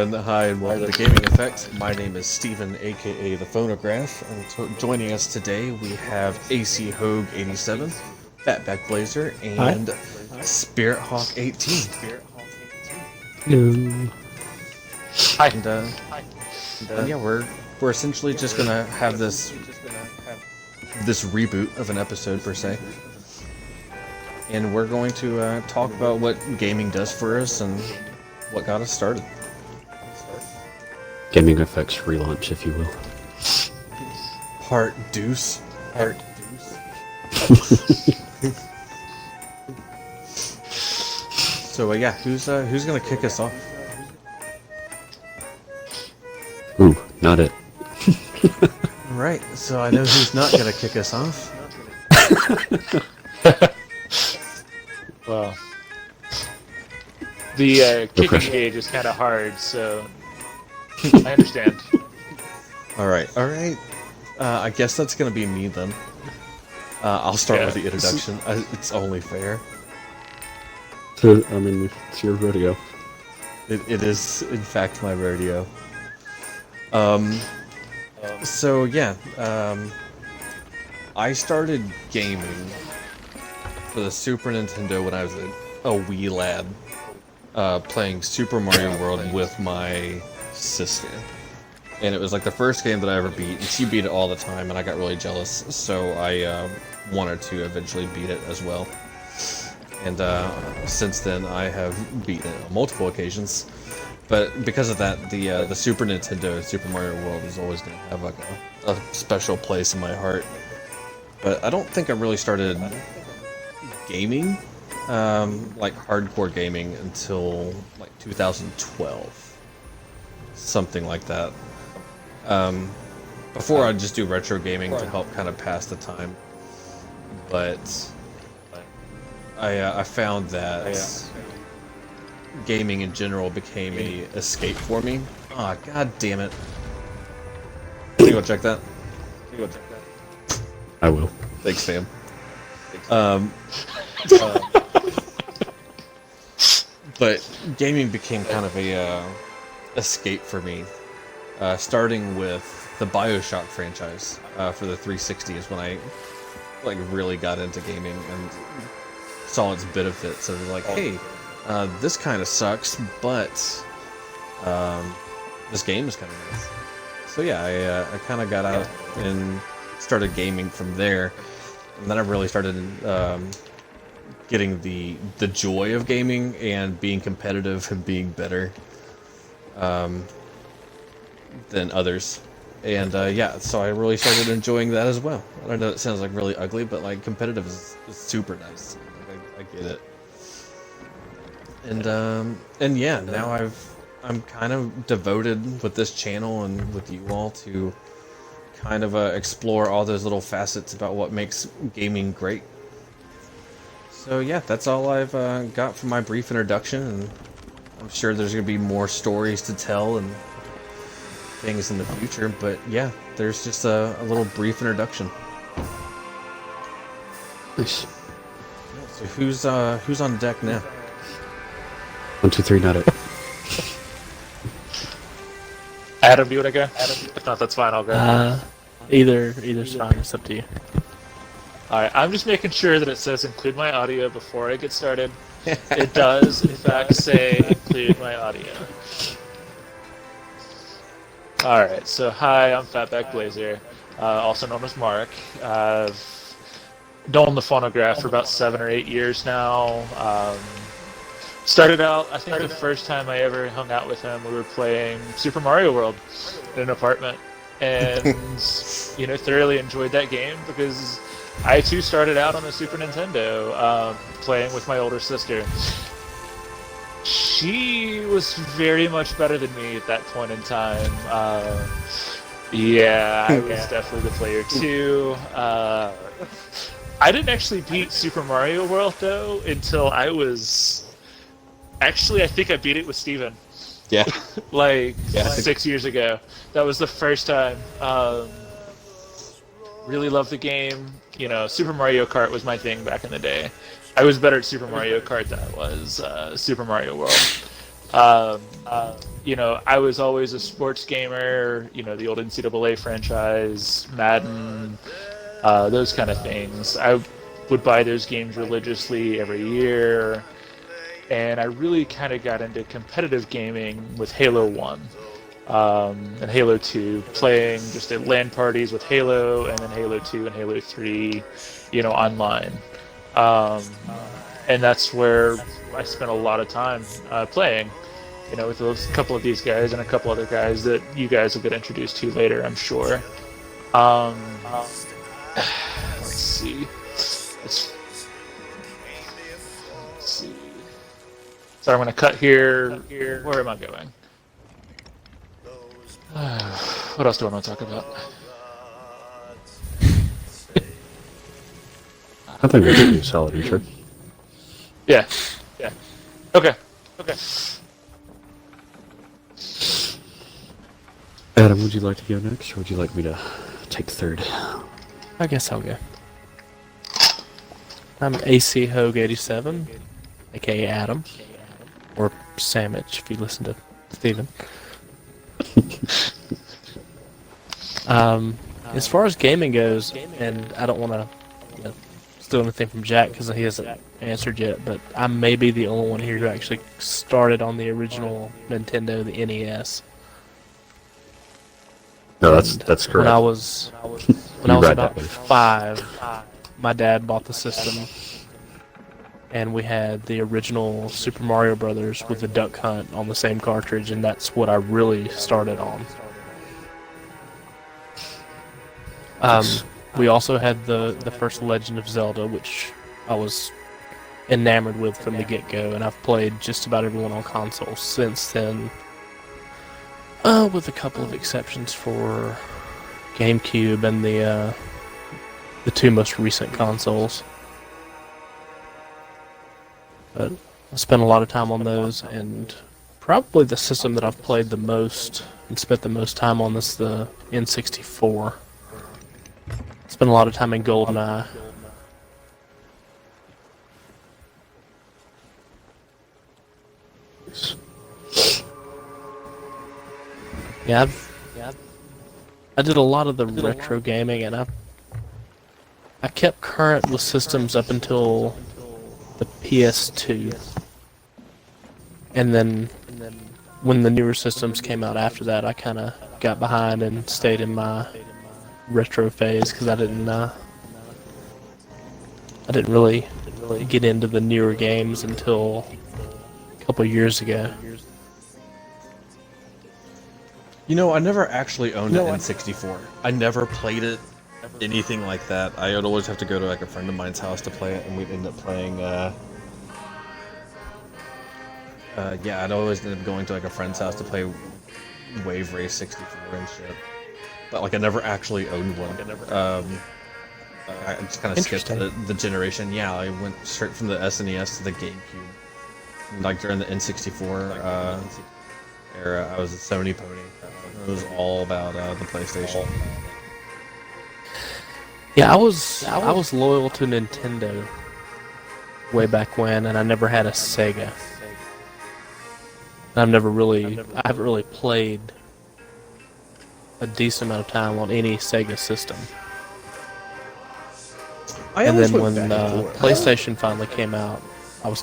everyone. Hi and welcome to Gaming Effect. My name is Steven, aka The Phonograph, and joining us today we have AC Hogue 87, Fatback Blazer, and Spirit Hawk 18. Hello. Hi. And yeah, we're essentially just gonna have this reboot of an episode per se, and we're going to talk about what gaming does for us and what got us started. GamingAffect's relaunch, if you will. Part deuce. So yeah, who's gonna kick us off? Ooh, not it. Right. So I know who's not gonna kick us off. Well, the kicking gauge is kind of hard, so I understand. All right. I guess that's gonna be me then. I'll start with the introduction. It's only fair. So, I mean, it's your rodeo. It is, in fact, my rodeo. So yeah, I started gaming for the Super Nintendo when I was a wee lad, playing Super Mario World with my sister. And it was like the first game that I ever beat, and she beat it all the time, and I got really jealous, so I wanted to eventually beat it as well. And since then, I have beaten it on multiple occasions. But because of that, the Super Nintendo Super Mario World is always going to have like a special place in my heart. But I don't think I really started gaming, like hardcore gaming, until like 2012, something like that. Before I'd just do retro gaming to help kind of pass the time, but I found that gaming in general became a escape for me. Ah, oh, god damn it! Can you go check that? I will. Thanks, Sam. But gaming became kind of a escape for me. Starting with the BioShock franchise for the 360 is when I like really got into gaming and saw its benefits and was like, hey, this kind of sucks, but this game is kind of nice. So yeah, I kind of got out and started gaming from there, and then I really started getting the joy of gaming and being competitive and being better than others. And yeah, so I really started enjoying that as well. I know it sounds like really ugly, but like competitive is super nice. Like, I get it. And yeah, now I'm kind of devoted with this channel and with you all to kind of explore all those little facets about what makes gaming great. So yeah, that's all I've got for my brief introduction, and I'm sure there's going to be more stories to tell and things in the future, but yeah, there's just a little brief introduction. Nice. So who's on deck now? 1, 2, 3, not it. Adam, do you want to go? If not, that's fine, I'll go. Either's fine, it's up to you. Alright, I'm just making sure that it says include my audio before I get started. It does, in fact, say include my audio. Alright, so hi, I'm Fatback Blazer, also known as Mark. I've known the phonograph for about 7 or 8 years now. Started out, I think the first time I ever hung out with him, we were playing Super Mario World in an apartment. And, you know, thoroughly enjoyed that game because I too started out on the Super Nintendo, playing with my older sister. She was very much better than me at that point in time. Yeah, I was definitely the player too. I didn't actually beat Super Mario World though until I was... Actually, I think I beat it with Steven. Yeah. Like 6 years ago. That was the first time. Really loved the game. You know, Super Mario Kart was my thing back in the day. I was better at Super Mario Kart than I was Super Mario World. I was always a sports gamer. The old NCAA franchise, Madden, those kind of things. I would buy those games religiously every year, and I really kind of got into competitive gaming with Halo 1 and Halo 2, playing just at LAN parties with Halo, and then Halo 2 and Halo 3, online. And that's where I spent a lot of time playing, with a couple of these guys and a couple other guys that you guys will get introduced to later, I'm sure. Let's see. Let's see. So I'm going to cut here. Where am I going? What else do I want to talk about? I think that's a solid intro. Yeah. Okay. Adam, would you like to go next, or would you like me to take third? I guess I'll go. I'm AC Hogue 87, aka Adam, or Sandwich if you listen to Steven. As far as gaming goes, and I don't want to steal anything from Jack because he hasn't answered yet, but I may be the only one here who actually started on the original Nintendo, the NES. No, that's correct. When I was about 5, my dad bought the system, and we had the original Super Mario Brothers with the Duck Hunt on the same cartridge, and that's what I really started on. We also had the first Legend of Zelda, which I was enamored with from the get-go, and I've played just about everyone on consoles since then, with a couple of exceptions for GameCube and the 2 most recent consoles. But I spent a lot of time on those, and probably the system that I've played the most and spent the most time on is the N64. Spent a lot of time in GoldenEye. Yeah, I did a lot of the retro gaming, and I kept current with systems up until the PS2. And then when the newer systems came out after that, I kind of got behind and stayed in my retro phase because I didn't really get into the newer games until a couple years ago. I never actually owned an N64. I never played it, anything like that. I would always have to go to a friend of mine's house to play it, and we'd end up playing. I'd always end up going to a friend's house to play Wave Race 64 and shit. But I never actually owned one. I just kind of skipped the generation. Yeah, I went straight from the SNES to the GameCube. During the N64 era, I was a Sony pony. It was all about the PlayStation. Yeah, I was loyal to Nintendo way back when, and I never had a Sega. I haven't really played a decent amount of time on any Sega system. And then when PlayStation finally came out, I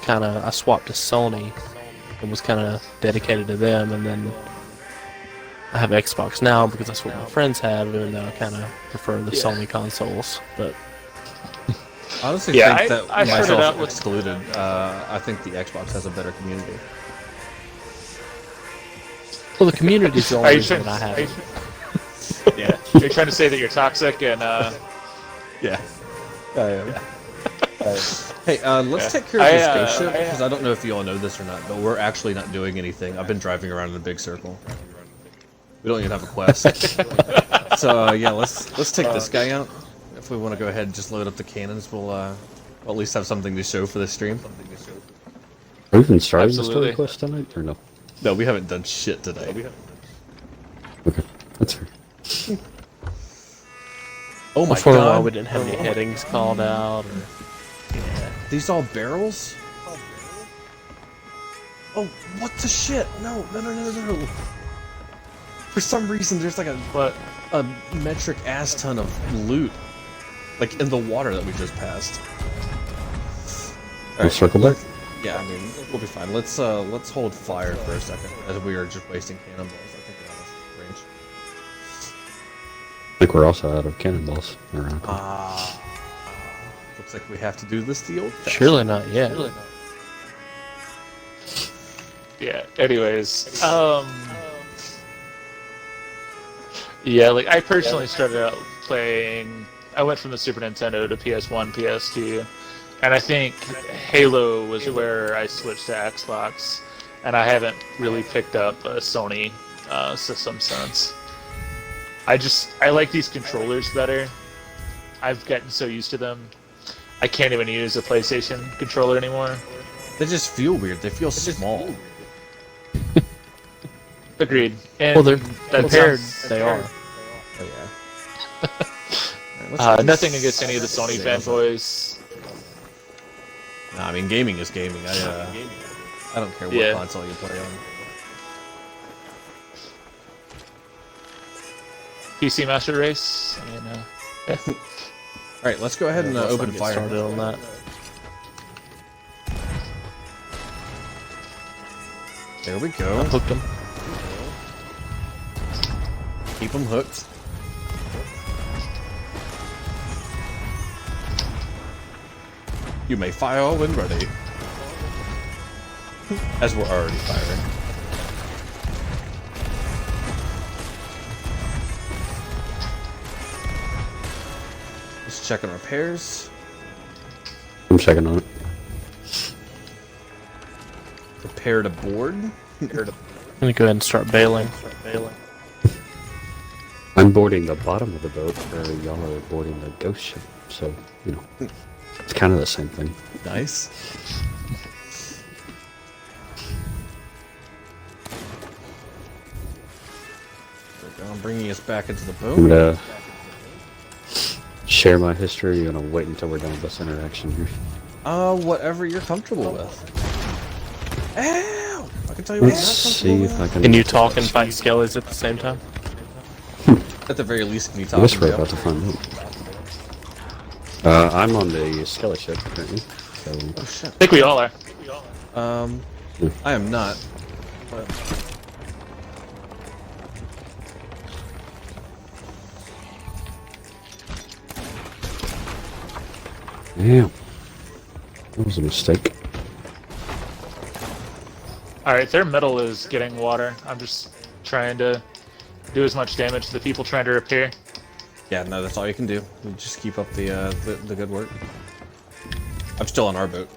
swapped to Sony and was kind of dedicated to them, and then I have Xbox now because that's what my friends have, even though I kind of prefer the Sony consoles. But I honestly think that myself excluded, I think the Xbox has a better community. Well, the community's the only reason that I have it. Yeah, you're trying to say that you're toxic and Yeah, I am. Hey, let's take care of this ghost ship, because I don't know if you all know this or not, but we're actually not doing anything. I've been driving around in a big circle. We don't even have a quest. So yeah, let's take this guy out. If we want to go ahead and just load up the cannons, we'll at least have something to show for the stream. Are we even starting the story quest tonight, or no? No, we haven't done shit today. Okay, that's fair. Oh my For a while, god! we didn't have any headings called out. Or, These all barrels? Oh, what the shit? No, no, no, no, no, no. For some reason, there's like a metric ass ton of loot, like in the water that we just passed. We'll circle back. Yeah, I mean, we'll be fine. Let's hold fire for a second, as we are just wasting cannonballs. I think we're out of range. I think we're also out of cannonballs around. Looks like we have to do this the old fashioned. Surely not yet. Yeah. Anyways, yeah, like I personally started out playing. I went from the Super Nintendo to PS1, PS2, and I think Halo was where I switched to Xbox, and I haven't really picked up a Sony system since. I like these controllers better. I've gotten so used to them. I can't even use a PlayStation controller anymore. They just feel weird. They feel small. Agreed. And Well, they're that compared. sounds- They are. Oh yeah. Nothing against any of the Sony fanboys. Nah, I mean, gaming is gaming. I don't care what Yeah. console you play on. PC Master Race. I mean, yeah. All right, let's go ahead and Let's not open get fire. started on that. There we go. Hooked them. Keep them hooked. You may fire when ready. As we're already firing. Let's check on repairs. I'm checking on it. Prepare to board. I'm gonna go ahead and start bailing. I'm boarding the bottom of the boat, where y'all are boarding the ghost ship. So, you know, it's kind of the same thing. Nice. There we go. I'm bringing us back into the I'm boat. gonna share my history. You're gonna wait until we're done with this interaction here. Whatever you're comfortable with. Ow! I can tell you what Let's I'm not see comfortable if I with. can. Can you talk and fight skellies at the same time? At the very least, can you I talk guess to we're me? about to find out. I'm on the Skelly ship currently. So, Oh shit. I think we all are. I am not. yeah, that was a mistake. Alright, their metal is getting water. I'm just trying to do as much damage to the people trying to repair. Yeah, no, that's all you can do. You just keep up the good work. I'm still on our boat.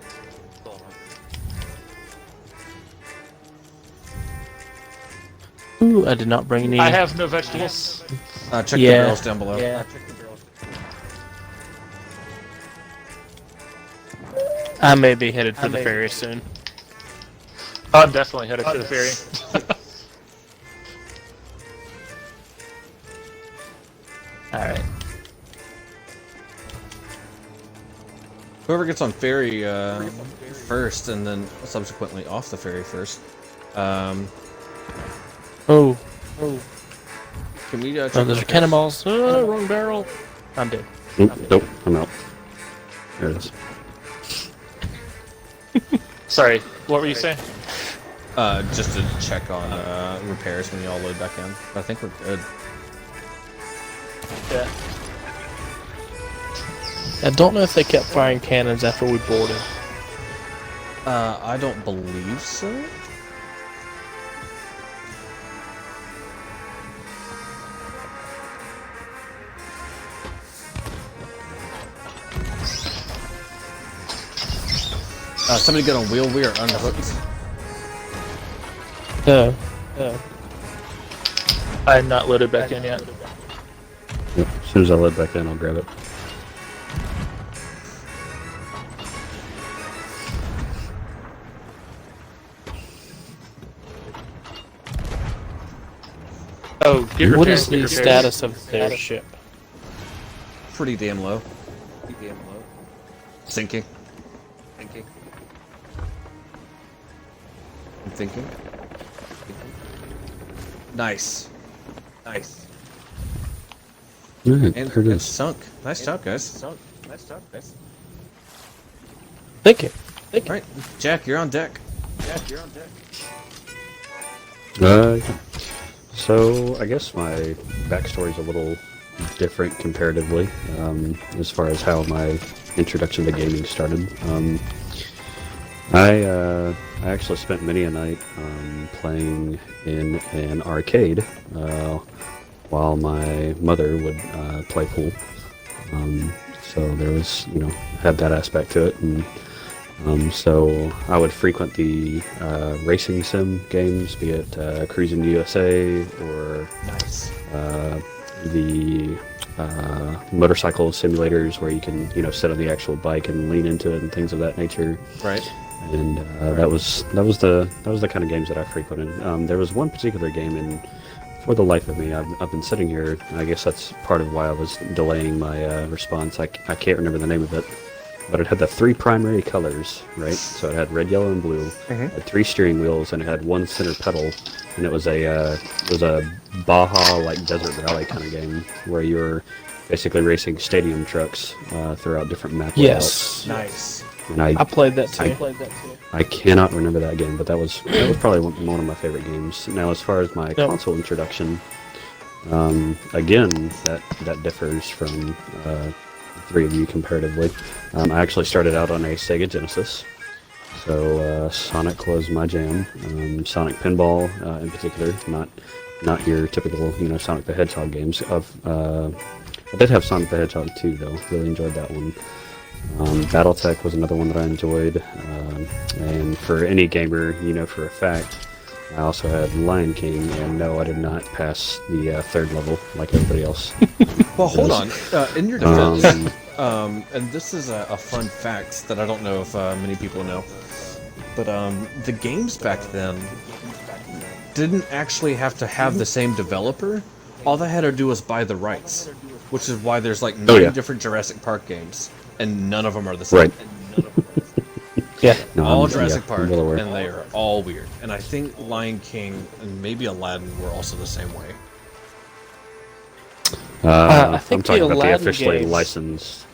Ooh, I did not bring any. I have no vegetables. Check the Yeah. barrels down below. Yeah. I may be headed for the ferry soon. I'm definitely headed for the ferry. Alright. Whoever gets on ferry first, and then subsequently off the ferry first. Oh. Can we check Oh, the there's repairs? cannonballs. Wrong barrel. I'm dead. Nope, I'm out. There it is. Sorry, what were you saying? Just to check on repairs when you all load back in. I think we're good. Yeah. I don't know if they kept firing cannons after we boarded. I don't believe so. Somebody get on wheel. We are unhooked. No. I'm not loaded back in yet. Yep, as soon as I load back in, I'll grab it. Oh, get What repairs, is get the repairs. status of their ship? Pretty damn low. Sinking. thinking. Nice. Nice. Alright, And there it it's is. sunk. Nice job, guys. Thank you. Alright, Jack, you're on deck. Yeah. So I guess my backstory's a little different comparatively, as far as how my introduction to gaming started. I actually spent many a night playing in an arcade while my mother would play pool. So there was, had that aspect to it, and so I would frequent the racing sim games, be it Cruising USA or Nice. the motorcycle simulators where you can, sit on the actual bike and lean into it and things of that nature. Right. And that was the kind of games that I frequented. There was one particular game, and for the life of me, I've been sitting here. And I guess that's part of why I was delaying my response. I can't remember the name of it, but it had the 3 primary colors, right? So it had red, yellow, and blue. It had 3 steering wheels, and it had 1 center pedal. And it was a Baja like desert rally kind of game where you were basically racing stadium trucks throughout different map layouts. Yes. Nice. And I played that too. I cannot remember that game, but that was probably one of my favorite games. Now, as far as my console introduction, again, that differs from the 3 of you comparatively. I actually started out on a Sega Genesis, so Sonic was my jam. Sonic Pinball, in particular, not your typical Sonic the Hedgehog games. I did have Sonic the Hedgehog 2 though. Really enjoyed that one. BattleTech was another one that I enjoyed, and for any gamer, for a fact, I also had Lion King, and no, I did not pass the 3rd level like everybody else. Well, hold on. In your defense, and this is a fun fact that I don't know if many people know, but the games back then didn't actually have to have the same developer. All they had to do was buy the rights, which is why there's like 9 different Jurassic Park games, and none of them are the same. Right. Yeah. No, All I'm- Jurassic yeah, Park, I'm well aware. and they are all weird. And I think Lion King and maybe Aladdin were also the same way. I think I'm talking the about the Aladdin officially games licensed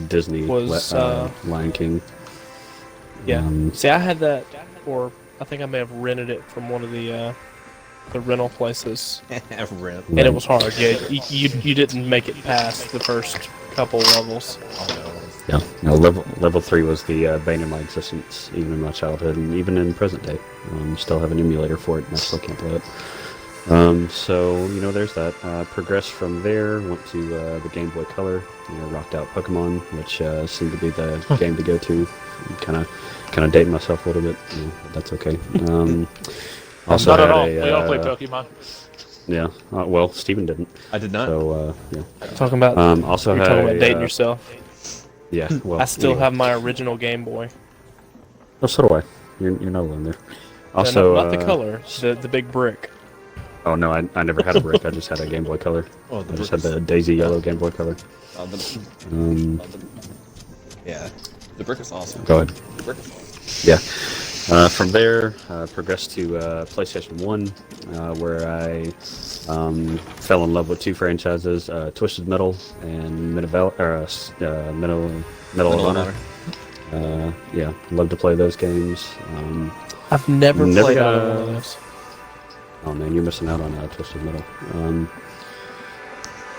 Disney was, Lion King. Yeah. See, I had that, or I think I may have rented it from one of the rental places, Rent. and it was hard. Yeah, you didn't make it past the first couple levels. Yeah, no, level 3 was the bane of my existence, even in my childhood, and even in present day. Still have an emulator for it, and I still can't play it. So, there's that. Progressed from there, went to the Game Boy Color, rocked out Pokemon, which seemed to be the game to go to. Kind of dating myself a little bit, but that's okay. Also Not at had all. a, We all play Pokemon. Yeah, well, Steven didn't. I did not. So, yeah. Talking about Also you're had talking about dating a, yourself. Yeah, well, I still anyway. have my original Game Boy. Oh, so do I. You're not alone there. No, Also, not the color, the big brick. Oh no, I never had a brick. I just had a Game Boy Color. Oh, I just had the Daisy Yellow Game Boy Color. Yeah, the brick is awesome. Go ahead. The brick is awesome. Yeah. From there, progressed to PlayStation 1, where I fell in love with 2 franchises, Twisted Metal and Medal of Honor. Yeah, love to play those games. I've never Never played got either a- one of those. Oh man, you're missing out on Twisted Metal.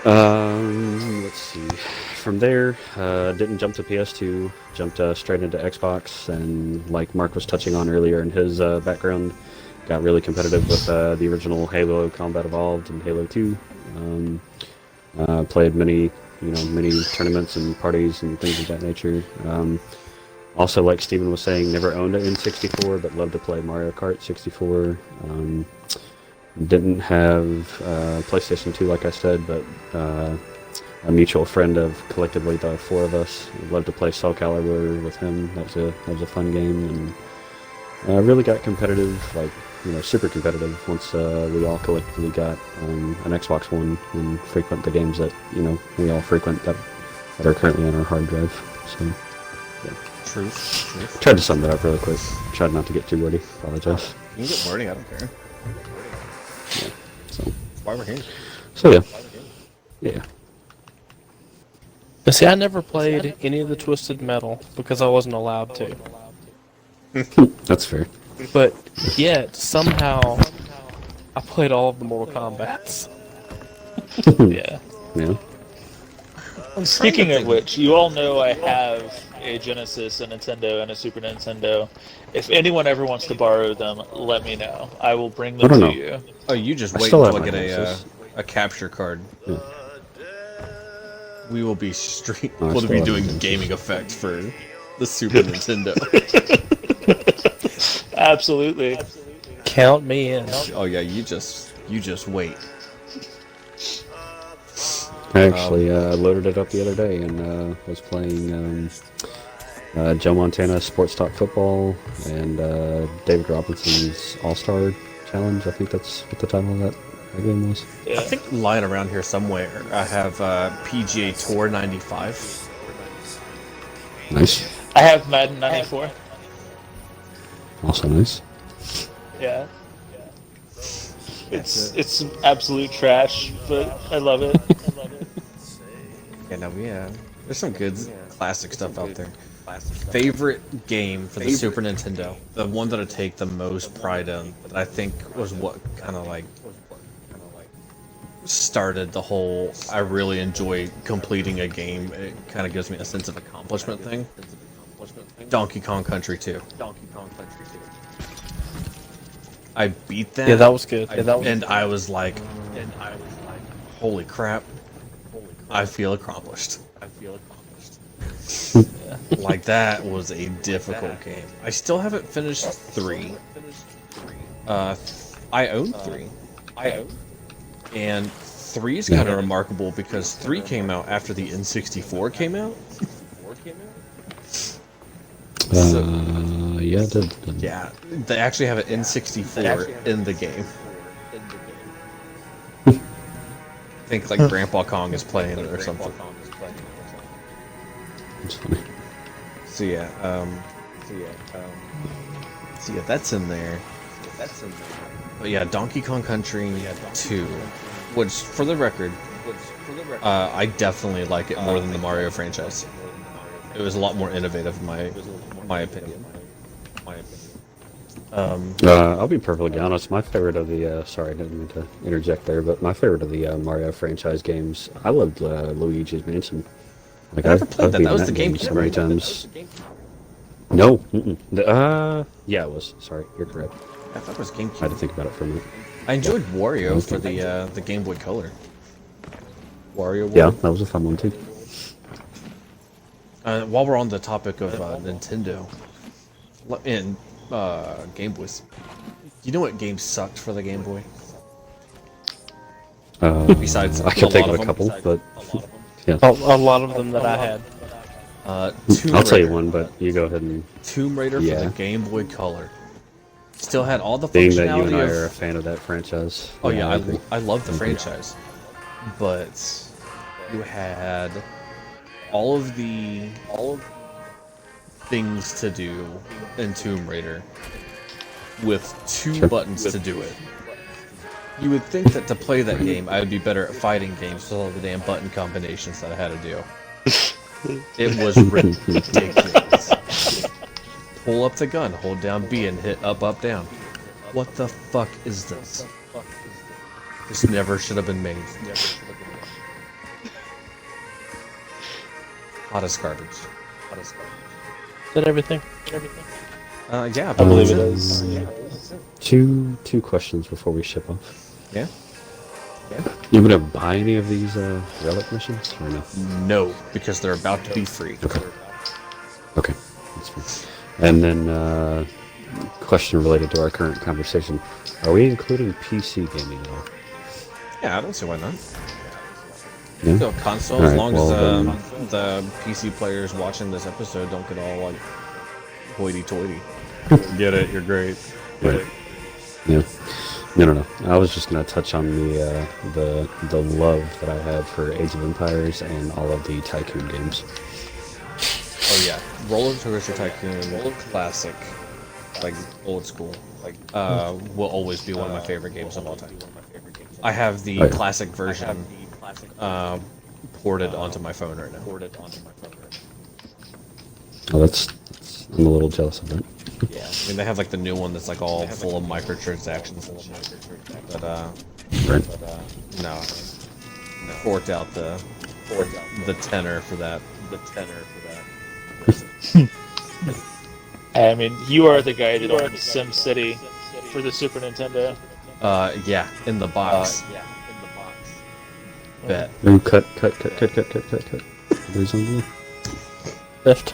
Let's see. From there, didn't jump to PS2, jumped straight into Xbox, and like Mark was touching on earlier in his background, got really competitive with the original Halo Combat Evolved and Halo 2. Played many tournaments and parties and things of that nature. Also, like Steven was saying, never owned an N64, but loved to play Mario Kart 64. Didn't have PlayStation 2, like I said, but a mutual friend of collectively the 4 of us. Loved to play Soul Calibur with him. That was a fun game, and really got competitive, like super competitive. Once we all collectively got an Xbox One and frequent the games that we all frequent that are currently on our hard drive. So Truth. tried to sum that up really quick. Tried not to get too wordy. Apologize. You can get learning, I don't care. Yeah. So, That's why we're here. so yeah. Yeah. But see, I never played any of the Twisted Metal because I wasn't allowed to. That's fair. But yet, somehow, I played all of the Mortal Kombats. Yeah. Yeah. Speaking of which, you all know I have a Genesis, a Nintendo, and a Super Nintendo. If anyone ever wants to borrow them, let me know. I will bring them to you. Oh, you just I wait still until I have get my Genesis. a capture card. Yeah. We will be Oh, I we'll still be have doing my Genesis. GamingAffect for the Super Nintendo. Absolutely. Count me in. Oh yeah, you just wait. I actually loaded it up the other day and was playing Joe Montana Sports Talk Football and David Robinson's All-Star Challenge. I think that's what the title of that game was. Yeah. I think lying around here somewhere, I have PGA Tour 95. Nice. I have Madden 94. Also nice. Yeah. It's absolute trash, but I love it. Yeah, no, there's some good classic stuff out there. Favorite game for the Super Nintendo, the one that I take the most pride in, that I think was what kind of like started the whole I really enjoy completing a game. It kind of gives me a sense of accomplishment thing. Donkey Kong Country 2. I beat that. Yeah, that was good. Yeah, that was. And I was like, holy crap, I feel accomplished. Like, that was a difficult game. I still haven't finished 3. I own 3. And 3 is kind of remarkable because 3 came out after the N64 came out. Yeah, it did. Yeah, they actually have an N64 in the game. I think like Grandpa Kong is playing it or something. It's funny. So yeah, that's in there. But yeah, Donkey Kong Country 2, which for the record, I definitely like it more than the Mario franchise. It was a lot more innovative in my opinion. I'll be perfectly honest. My favorite of the sorry, I didn't mean to interject there, but my favorite of the Mario franchise games, I loved Luigi's Mansion. Like, I never played that. beaten That was the game GameCube, so many right? times. No, yeah, it was. Sorry, you're correct. I thought it was I had to GameCube. think about it for a minute. I enjoyed Wario for the Game Boy Color. Wario World. Yeah, that was a fun one too. While we're on the topic of Nintendo and Game Boys, you know what game sucked for the Game Boy? Besides I could a think lot of a of couple, them. but yeah, A lot of them that I had. Tomb I'll tell you Raider. one. But you go ahead and Tomb Raider for Yeah. the Game Boy Color. Still had all the being functionality that you and I of... are a fan of that franchise. Oh yeah, I agree. I love the Okay. franchise, but you had all of things to do in Tomb Raider with 2 Sure. buttons to do it. You would think that to play that game, I would be better at fighting games with all the damn button combinations that I had to do. It was ridiculous. Pull up the gun, hold down B, and hit up, up, down. What the fuck is this? This never should have been made. Hottest garbage. Is that everything? Yeah, I believe it is. Two questions before we ship off. Yeah? You gonna buy any of these relic missions or no? No, because they're about to be free. Okay, that's fine. And then question related to our current conversation: are we including PC gaming at all? Yeah, I don't see why not. Yeah. So console, All as right, long well, as the PC players watching this episode don't get all like hoity-toity. Get it? You're great. Right. Yeah. No. I was just gonna touch on the love that I have for Age of Empires and all of the Tycoon games. Oh yeah, Roller Coaster Tycoon, Classic. like old school, will always be one of my favorite games of all time. I have the classic version ported onto my phone right now. Oh, I'm a little jealous of that. Yeah, I mean they have like the new one that's like all full of microtransactions and shit. But Right. no, forked out the tenner for that. I mean, you are the guy that owned SimCity for the Super Nintendo. Yeah, in the box. Bet. Ooh, cut. There's on the Lift.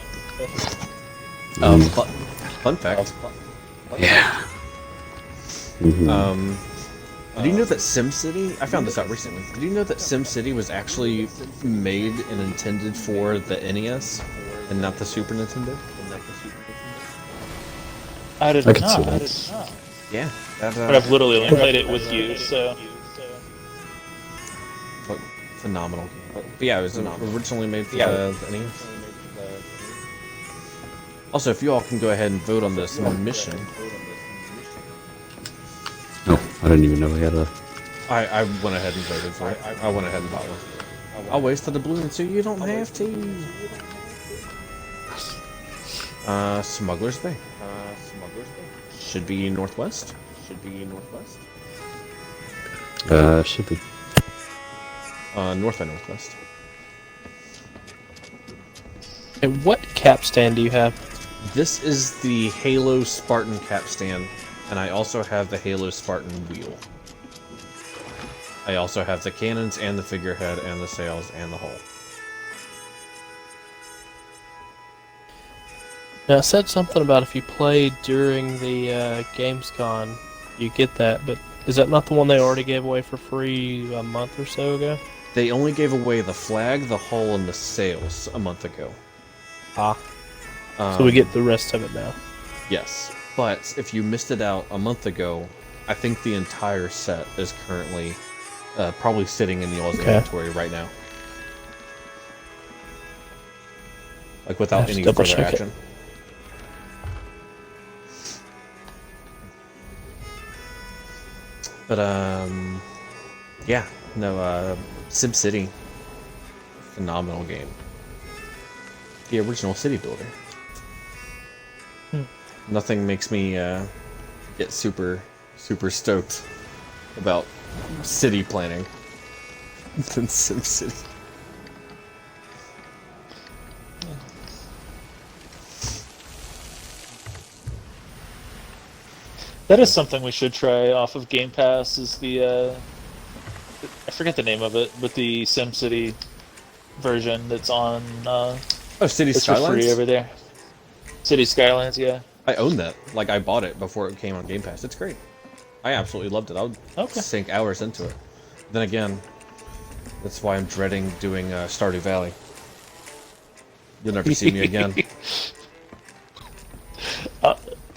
Fun fact. Yeah. Mm-hmm. Did you know that SimCity? I found this out recently. Did you know that SimCity was actually made and intended for the NES and not the Super Nintendo? I did I could not. see that. Yeah. That, But I've literally only played it with you, so. Phenomenal game. But yeah, it was originally made for the NES. Also, if you all can go ahead and vote on this mission. Oh, I didn't even know we had a. I went ahead and voted for it. I went ahead and bought one. I wasted the balloon so you don't have to. Smuggler's Bay. Should be northwest. Should be. North by northwest. And what capstan do you have? This is the Halo Spartan capstan, and I also have the Halo Spartan wheel. I also have the cannons and the figurehead and the sails and the hull. Now, it said something about if you played during the Gamescom, you get that, but is that not the one they already gave away for free a month or so ago? They only gave away the flag, the hull, and the sails a month ago. Ah. So we get the rest of it now. Yes, but if you missed it out a month ago, I think the entire set is currently probably sitting in y'all's inventory right now. Like without any further action. But yeah, no, SimCity, phenomenal game. The original city builder. Nothing makes me get super stoked about city planning than SimCity. That is something we should try off of Game Pass, is the, I forget the name of it, but the SimCity version that's on, Oh, City it's for Skylines? free over there. City Skylines, yeah. I own that. Like, I bought it before it came on Game Pass. It's great. I absolutely loved it. I would sink hours into it. Then again, that's why I'm dreading doing Stardew Valley. You'll never see me again.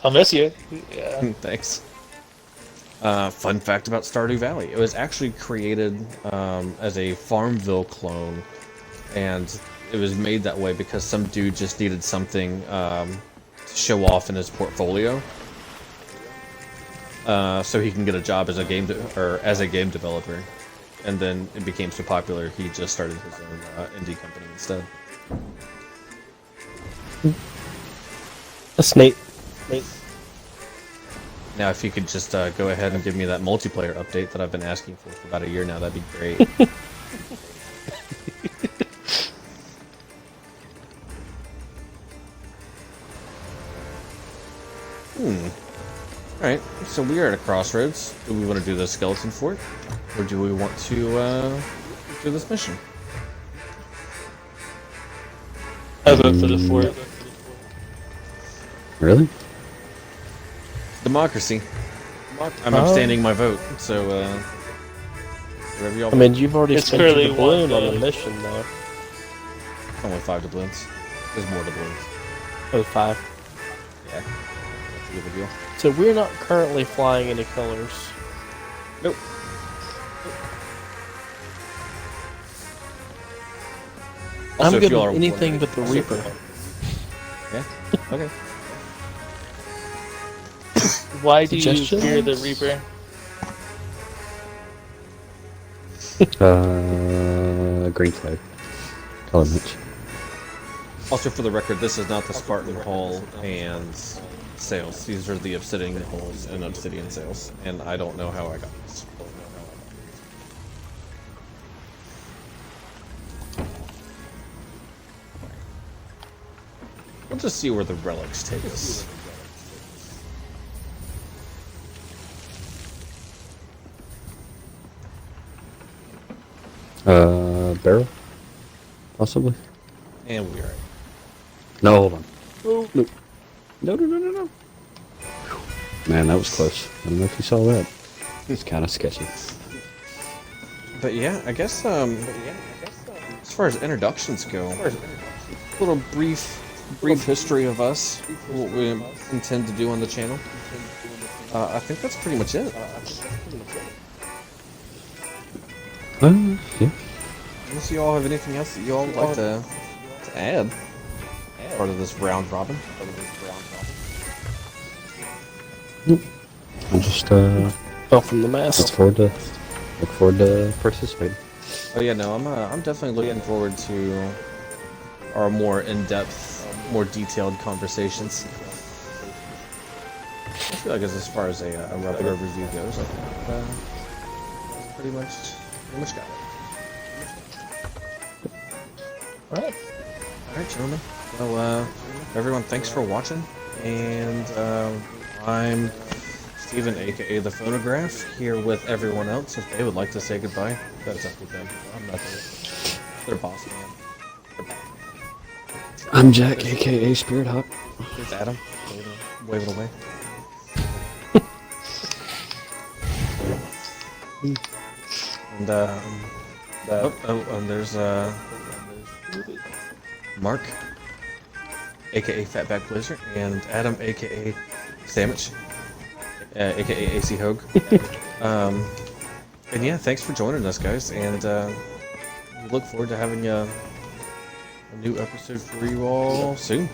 I'll miss you. Yeah. Thanks. Fun fact about Stardew Valley. It was actually created as a Farmville clone, and it was made that way because some dude just needed something to show off in his portfolio, so he can get a job as a game developer. And then it became so popular, he just started his own indie company instead. That's neat. Now, if you could just go ahead and give me that multiplayer update that I've been asking for about a year now, that'd be great. Alright, so we are at a crossroads. Do we want to do the skeleton fort? Or do we want to do this mission? I vote for the fort. Really? Democracy. I'm abstaining my vote, so whatever y'all I mean, you've already It's spent your clearly balloon one, on the mission, though. only 5 doubloons. There's more doubloons. Oh, 5. Yeah. That's a good deal. So we're not currently flying any colors. Nope. I'm Also, if good y'all with are anything wondering- but the Reaper. Yeah? Okay. Why do you Suggestions? fear the Reaper? Green flag. Color match. Also, for the record, this is not the Spartan Hall and sales. These are the Obsidian Halls and Obsidian sales, and I don't know how I got this. We'll just see where the relics take us. Barrel? Possibly? And we are. No, hold on. Oh, no. No. Man, that was close. I don't know if you saw that. It's kind of sketchy. But yeah, I guess, as far as introductions go, a little brief history of us, what we intend to do on the channel. I think that's pretty much it. Yeah. Unless you all have anything else that you all would like to add, part of this round robin. I'm just Fell from the mast. look forward to participating. Oh yeah, no, I'm definitely looking forward to our more in-depth, more detailed conversations. I feel like as far as a regular review goes, I think pretty much got it. Alright. Alright, gentlemen. Well, everyone, thanks for watching. And I'm Steven, aka The Phonograph, here with everyone else. If they would like to say goodbye, that's up to them. I'm not their boss, man. I'm Jack, aka Spirit Hop. There's Adam. Wave it away. And, and there's, Mark, aka Fatback Blizzard, and Adam, aka Sandwich, aka AC Hogue. And yeah, thanks for joining us, guys, and we look forward to having a new episode for you all soon.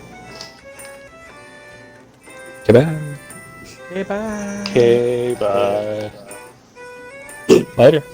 Goodbye. Okay, bye. Okay, bye. Later.